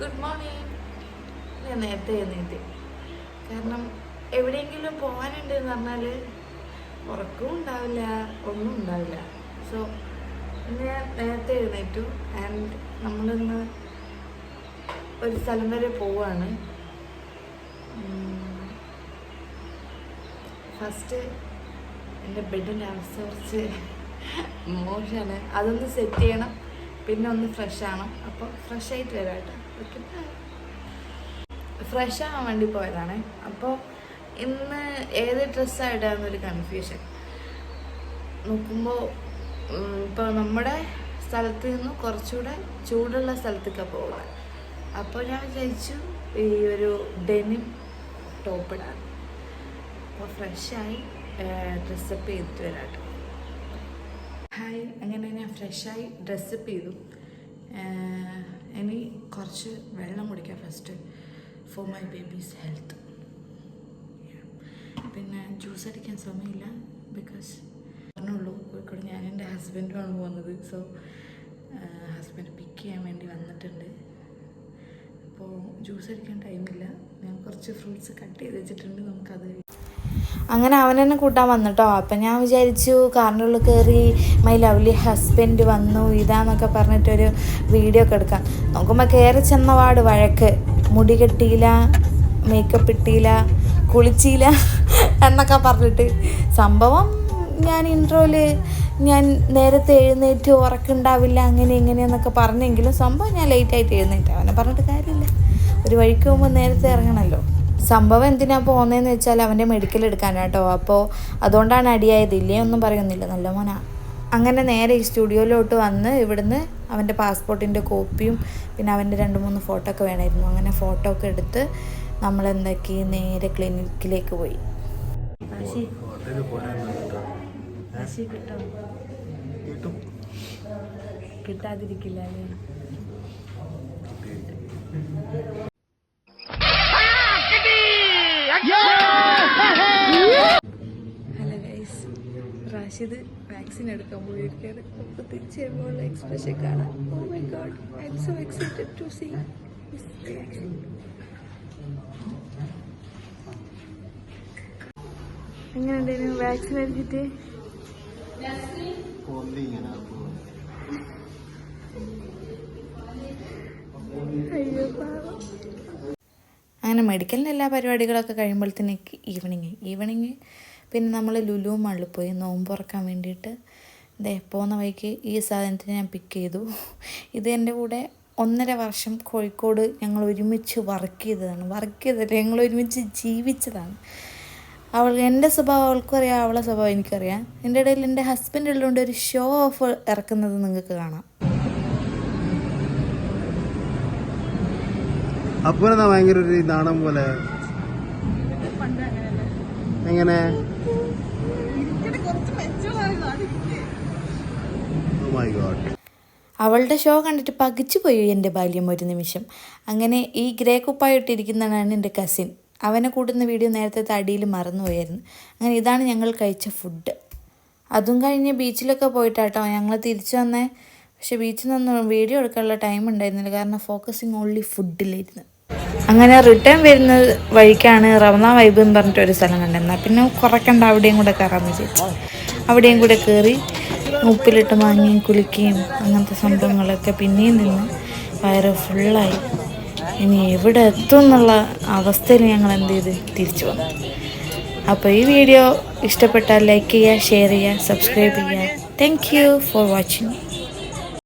Good morning. ഞാൻ നേരത്തെ എഴുന്നേറ്റ്, കാരണം എവിടെയെങ്കിലും പോകാനുണ്ട് എന്ന് പറഞ്ഞാൽ ഉറക്കവും ഉണ്ടാവില്ല, ഒന്നും ഉണ്ടാവില്ല. സോ ഇന്ന് ഞാൻ നേരത്തെ എഴുന്നേറ്റു. ആൻഡ് നമ്മളിന്ന് ഒരു സ്ഥലം വരെ പോവാണ്. ഫസ്റ്റ് എൻ്റെ ബെഡിൻ്റെ അവസ്ഥ കുറച്ച് മോശമാണ്, അതൊന്ന് സെറ്റ് ചെയ്യണം, പിന്നെ ഒന്ന് ഫ്രഷ് ആവണം. അപ്പോൾ ഫ്രഷ് ആയിട്ട് വരാം കേട്ടോ. ഓക്കെ, ഫ്രഷ് ആവാൻ വേണ്ടി പോയതാണ്. അപ്പോൾ ഇന്ന് ഏത് ഡ്രസ്സായിട്ടാണെന്നൊരു കൺഫ്യൂഷൻ. നോക്കുമ്പോൾ ഇപ്പോൾ നമ്മുടെ സ്ഥലത്ത് നിന്ന് കുറച്ചുകൂടെ ചൂടുള്ള സ്ഥലത്തേക്കാണ് പോകുന്നത്. അപ്പോൾ ഞാൻ വിചാരിച്ചു ഈ ഒരു ഡെനിം ടോപ്പ് ഇടാൻ. അപ്പോൾ ഫ്രഷായി ഡ്രസ്സപ്പ് ചെയ്തിട്ട് വരാം കേട്ടോ. ഹായ്, അങ്ങനെ ഞാൻ ഫ്രഷായി ഡ്രസ്സപ്പ് ചെയ്തു. ഇനി കുറച്ച് വെള്ളം കുടിക്കാം first, for my babies health. പിന്നെ ജ്യൂസ് അടിക്കാൻ സമയമില്ല, ബിക്കോസ് പറഞ്ഞുള്ളൂ കോഴിക്കോട് ഞാൻ എൻ്റെ ഹസ്ബൻഡുമാണ് പോകുന്നത്. സോ ഹസ്ബൻഡ് പിക്ക് ചെയ്യാൻ വേണ്ടി വന്നിട്ടുണ്ട്. അപ്പോൾ ജ്യൂസ് അടിക്കാൻ ടൈമില്ല. ഞാൻ കുറച്ച് ഫ്രൂട്ട്സ് കട്ട് ചെയ്ത് വെച്ചിട്ടുണ്ട്, നമുക്കത് അങ്ങനെ അവൻ തന്നെ കൂട്ടാൻ വന്നിട്ടോ. അപ്പം ഞാൻ വിചാരിച്ചു കാറിനുള്ളിൽ കയറി മൈ ലവ്ലി ഹസ്ബൻഡ് വന്നു ഇതാന്നൊക്കെ പറഞ്ഞിട്ടൊരു വീഡിയോ ഒക്കെ എടുക്കാം. നോക്കുമ്പോൾ കയറി ചെന്നപാട് വഴക്ക്, മുടി കെട്ടിയില്ല, മേക്കപ്പ് ഇട്ടില്ല, കുളിച്ചില്ല എന്നൊക്കെ പറഞ്ഞിട്ട്. സംഭവം ഞാൻ ഇൻട്രോയിൽ ഞാൻ നേരത്തെ എഴുന്നേറ്റ് ഉറക്കുണ്ടാവില്ല അങ്ങനെ ഇങ്ങനെയെന്നൊക്കെ പറഞ്ഞെങ്കിലും സംഭവം ഞാൻ ലേറ്റായിട്ട് എഴുന്നേറ്റ്. അവനെ പറഞ്ഞിട്ട് കാര്യമില്ല, ഒരു വഴിക്ക് പോകുമ്പോൾ നേരത്തെ ഇറങ്ങണമല്ലോ. സംഭവം എന്തിനാണ് പോകുന്നതെന്ന് വെച്ചാൽ അവൻ്റെ മെഡിക്കൽ എടുക്കാനാണ് കേട്ടോ. അപ്പോൾ അതുകൊണ്ടാണ് അടിയായത്, ഇല്ലേ ഒന്നും പറയുന്നില്ല, നല്ല മോനാ. അങ്ങനെ നേരെ ഈ സ്റ്റുഡിയോയിലോട്ട് വന്ന് ഇവിടുന്ന് അവൻ്റെ പാസ്പോർട്ടിൻ്റെ കോപ്പിയും പിന്നെ അവൻ്റെ 2-3 ഫോട്ടോ ഒക്കെ വേണമായിരുന്നു. അങ്ങനെ ഫോട്ടോ ഒക്കെ എടുത്ത് നമ്മളെന്താക്കി നേരെ ക്ലിനിക്കിലേക്ക് പോയി. കിട്ടാതിരിക്കില്ല അല്ലേ? ഹലോ ഗൈസ്, റാഷിദ് വാക്സിൻ എടുക്കാൻ പോയിരിക്കുകയാണ്. അപ്പോൾ തിരിച്ചു വരുമ്പോഴുള്ള എക്സ്പ്രഷൻ കാണാം. Oh my god, I am so excited to see this reaction. എങ്ങനെയുണ്ടായിരുന്നു വാക്സിൻ എടുത്തിട്ട്? അയ്യോ പാവം. അങ്ങനെ മെഡിക്കലിൻ്റെ എല്ലാ പരിപാടികളൊക്കെ കഴിയുമ്പോഴത്തേക്ക് ഈവനിങ് പിന്നെ നമ്മൾ ലുലു മാളിൽ പോയി നോമ്പ് തുറക്കാൻ വേണ്ടിയിട്ട്. പോകുന്ന വഴിക്ക് ഈ സാധനത്തിന് ഞാൻ പിക്ക് ചെയ്തു. ഇത് എൻ്റെ കൂടെ 1.5 വർഷം കോഴിക്കോട് ഞങ്ങൾ ഒരുമിച്ച് വർക്ക് ചെയ്തതല്ല, ഞങ്ങൾ ഒരുമിച്ച് ജീവിച്ചതാണ്. എൻ്റെ സ്വഭാവം അവൾക്കും അറിയാം, അവളെ സ്വഭാവം എനിക്കറിയാം. എൻ്റെ ഇടയിൽ എൻ്റെ ഹസ്ബൻഡ് ഉള്ളതുകൊണ്ട് ഒരു ഷോ ഓഫ് ഇറക്കുന്നത് നിങ്ങൾക്ക് കാണാം. അപ്പനെന്നാ ഭയങ്കര ഒരു നാണം പോലെ. എങ്ങനെ അവളുടെ ഷോ കണ്ടിട്ട് പകിച്ചു പോയി എൻ്റെ ബാല്യം ഒരു നിമിഷം. അങ്ങനെ ഈ ഗ്രേ കുപ്പായിട്ടിരിക്കുന്നതാണ് എൻ്റെ കസിൻ. അവനെ കൂട്ടുന്ന വീഡിയോ നേരത്തെ അടിയിൽ മറന്നുപോയായിരുന്നു. അങ്ങനെ ഇതാണ് ഞങ്ങൾ കഴിച്ച ഫുഡ്. അതും കഴിഞ്ഞ് ബീച്ചിലൊക്കെ പോയിട്ടാട്ടോ ഞങ്ങൾ തിരിച്ചു വന്നേ. പക്ഷെ ബീച്ചിൽ നിന്നൊന്നും വീഡിയോ എടുക്കാനുള്ള ടൈം ഉണ്ടായിരുന്നില്ല, കാരണം ഫോക്കസിങ് ഓൺലി ഫുഡിലായിരുന്നു. അങ്ങനെ റിട്ടേൺ വരുന്ന വഴിക്കാണ് റമദാൻ വൈബ് എന്ന് പറഞ്ഞിട്ടൊരു സ്ഥലം കണ്ടിരുന്നത്. പിന്നെ കുറക്കണ്ട, അവിടെയും കൂടെ കയറാമെന്ന് വിചാരിച്ചു. അവിടെയും കൂടെ കയറി ഉപ്പിലിട്ട് മാങ്ങിയും കുലിക്കുകയും അങ്ങനത്തെ സംഭവങ്ങളൊക്കെ പിന്നെയും നിന്ന് വയറ് ഫുള്ളായി. ഇനി എവിടെ എത്തും എന്നുള്ള അവസ്ഥയിൽ ഞങ്ങൾ എന്ത് ചെയ്ത് തിരിച്ചു വന്നു. അപ്പോൾ ഈ വീഡിയോ ഇഷ്ടപ്പെട്ടാൽ ലൈക്ക് ചെയ്യുക, ഷെയർ ചെയ്യുക, സബ്സ്ക്രൈബ് ചെയ്യുക. Thank you for watching.